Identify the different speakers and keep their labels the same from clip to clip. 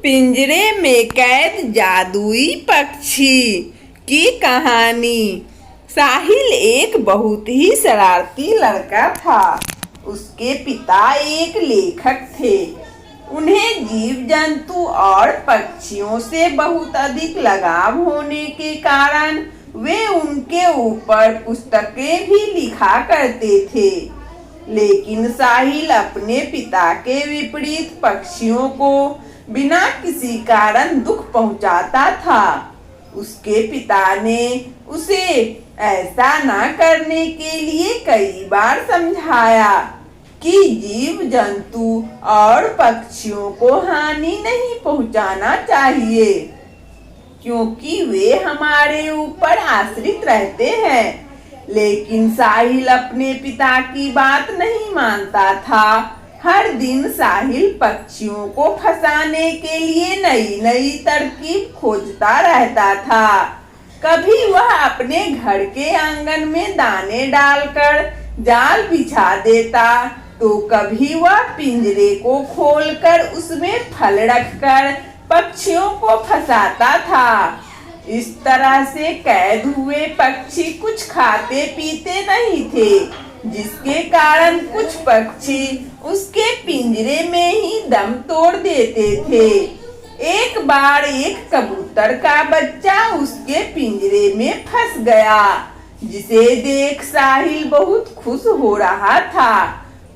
Speaker 1: पिंजरे में कैद जादुई पक्षी की कहानी। साहिल एक बहुत ही शरारती लड़का था। उसके पिता एक लेखक थे। उन्हें जीव जंतु और पक्षियों से बहुत अधिक लगाव होने के कारण वे उनके ऊपर पुस्तकें भी लिखा करते थे। लेकिन साहिल अपने पिता के विपरीत पक्षियों को बिना किसी कारण दुख पहुंचाता था। उसके पिता ने उसे ऐसा न करने के लिए कई बार समझाया कि जीव जंतु और पक्षियों को हानि नहीं पहुंचाना चाहिए, क्योंकि वे हमारे ऊपर आश्रित रहते हैं। लेकिन साहिल अपने पिता की बात नहीं मानता था। हर दिन साहिल पक्षियों को फंसाने के लिए नई नई तरकीब खोजता रहता था। कभी वह अपने घर के आंगन में दाने डालकर जाल बिछा देता, तो कभी वह पिंजरे को खोलकर उसमें फल रखकर पक्षियों को फंसाता था। इस तरह से कैद हुए पक्षी कुछ खाते पीते नहीं थे, जिसके कारण कुछ पक्षी उसके पिंजरे में ही दम तोड़ देते थे। एक बार एक कबूतर का बच्चा उसके पिंजरे में फंस गया, जिसे देख साहिल बहुत खुश हो रहा था।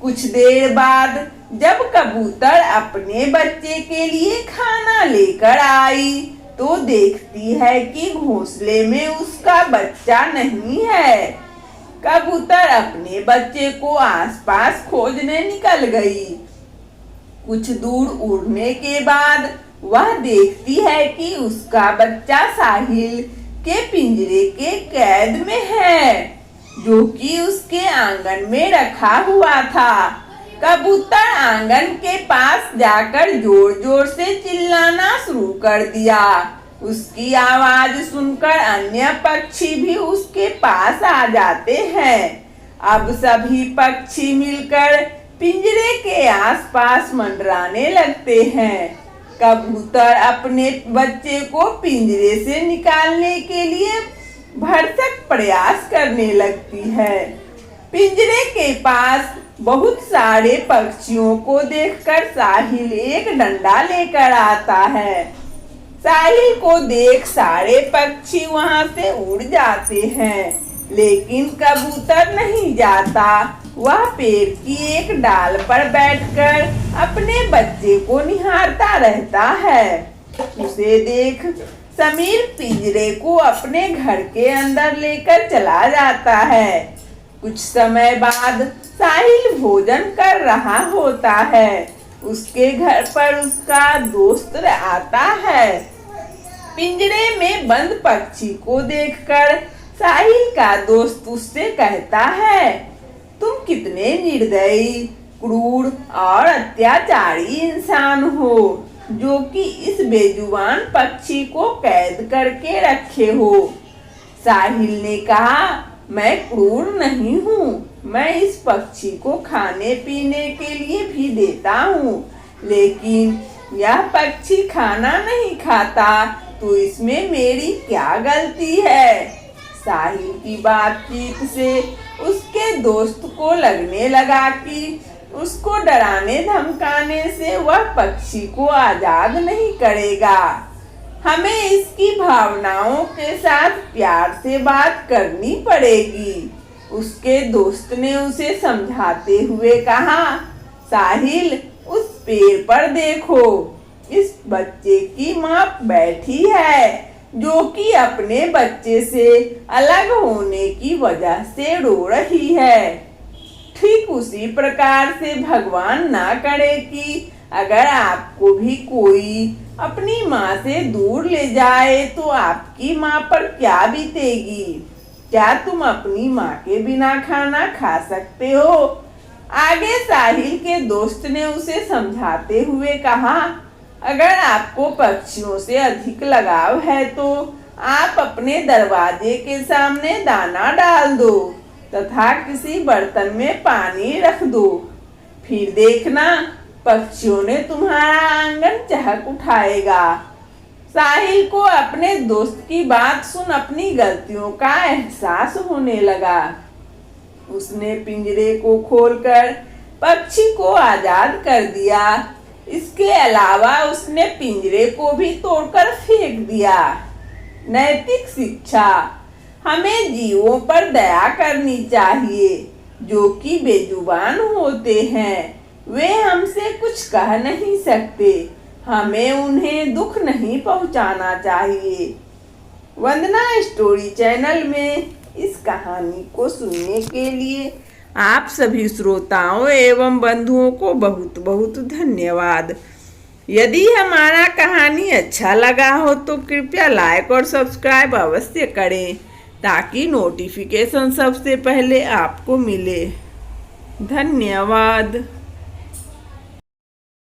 Speaker 1: कुछ देर बाद जब कबूतर अपने बच्चे के लिए खाना लेकर आई, तो देखती है कि घोंसले में उसका बच्चा नहीं है। कबूतर अपने बच्चे को आसपास खोजने निकल गई। कुछ दूर उड़ने के बाद वह देखती है कि उसका बच्चा साहिल के पिंजरे के कैद में है, जो कि उसके आंगन में रखा हुआ था। कबूतर आंगन के पास जाकर जोर जोर से चिल्लाना शुरू कर दिया। उसकी आवाज सुनकर अन्य पक्षी भी उसके पास आ जाते हैं। अब सभी पक्षी मिलकर पिंजरे के आसपास मंडराने लगते हैं। कबूतर अपने बच्चे को पिंजरे से निकालने के लिए भरसक प्रयास करने लगती है। पिंजरे के पास बहुत सारे पक्षियों को देखकर साहिल एक डंडा लेकर आता है। साहिल को देख सारे पक्षी वहां से उड़ जाते हैं, लेकिन कबूतर नहीं जाता। वह पेड़ की एक डाल पर बैठकर अपने बच्चे को निहारता रहता है। उसे देख समीर पिंजरे को अपने घर के अंदर लेकर चला जाता है। कुछ समय बाद साहिल भोजन कर रहा होता है। उसके घर पर उसका दोस्त आता है। पिंजरे में बंद पक्षी को देखकर साहिल का दोस्त उससे कहता है, तुम कितने निर्दयी, क्रूर और अत्याचारी इंसान हो, जो कि इस बेजुबान पक्षी को कैद करके रखे हो। साहिल ने कहा, मैं क्रूर नहीं हूँ। मैं इस पक्षी को खाने पीने के लिए भी देता हूँ, लेकिन यह पक्षी खाना नहीं खाता, तो इसमें मेरी क्या गलती है। साहिल की बातचीत से उसके दोस्त को लगने लगा कि उसको डराने धमकाने से वह पक्षी को आजाद नहीं करेगा। हमें इसकी भावनाओं के साथ प्यार से बात करनी पड़ेगी। उसके दोस्त ने उसे समझाते हुए कहा, साहिल, उस पेड़ पर देखो, इस बच्चे की माँ बैठी है, जो कि अपने बच्चे से अलग होने की वजह से रो रही है। ठीक उसी प्रकार से भगवान ना करे कि अगर आपको भी कोई अपनी माँ से दूर ले जाए तो आपकी माँ पर क्या बीतेगी। क्या तुम अपनी माँ के बिना खाना खा सकते हो? आगे साहिल के दोस्त ने उसे समझाते हुए कहा, अगर आपको पक्षियों से अधिक लगाव है तो आप अपने दरवाजे के सामने दाना डाल दो तथा किसी बर्तन में पानी रख दो। फिर देखना पक्षियों ने तुम्हारा आंगन चहक उठाएगा। साहिल को अपने दोस्त की बात सुन अपनी गलतियों का एहसास होने लगा। उसने पिंजरे को खोलकर पक्षी को आजाद कर दिया। इसके अलावा उसने पिंजरे को भी तोड़कर फेंक दिया। नैतिक शिक्षा, हमें जीवों पर दया करनी चाहिए जो कि बेजुबान होते हैं। वे हमसे कुछ कह नहीं सकते, हमें उन्हें दुख नहीं पहुंचाना चाहिए। वंदना स्टोरी चैनल में इस कहानी को सुनने के लिए आप सभी श्रोताओं एवं बंधुओं को बहुत बहुत धन्यवाद। यदि हमारा कहानी अच्छा लगा हो तो कृपया लाइक और सब्सक्राइब अवश्य करें ताकि नोटिफिकेशन सबसे पहले आपको मिले। धन्यवाद।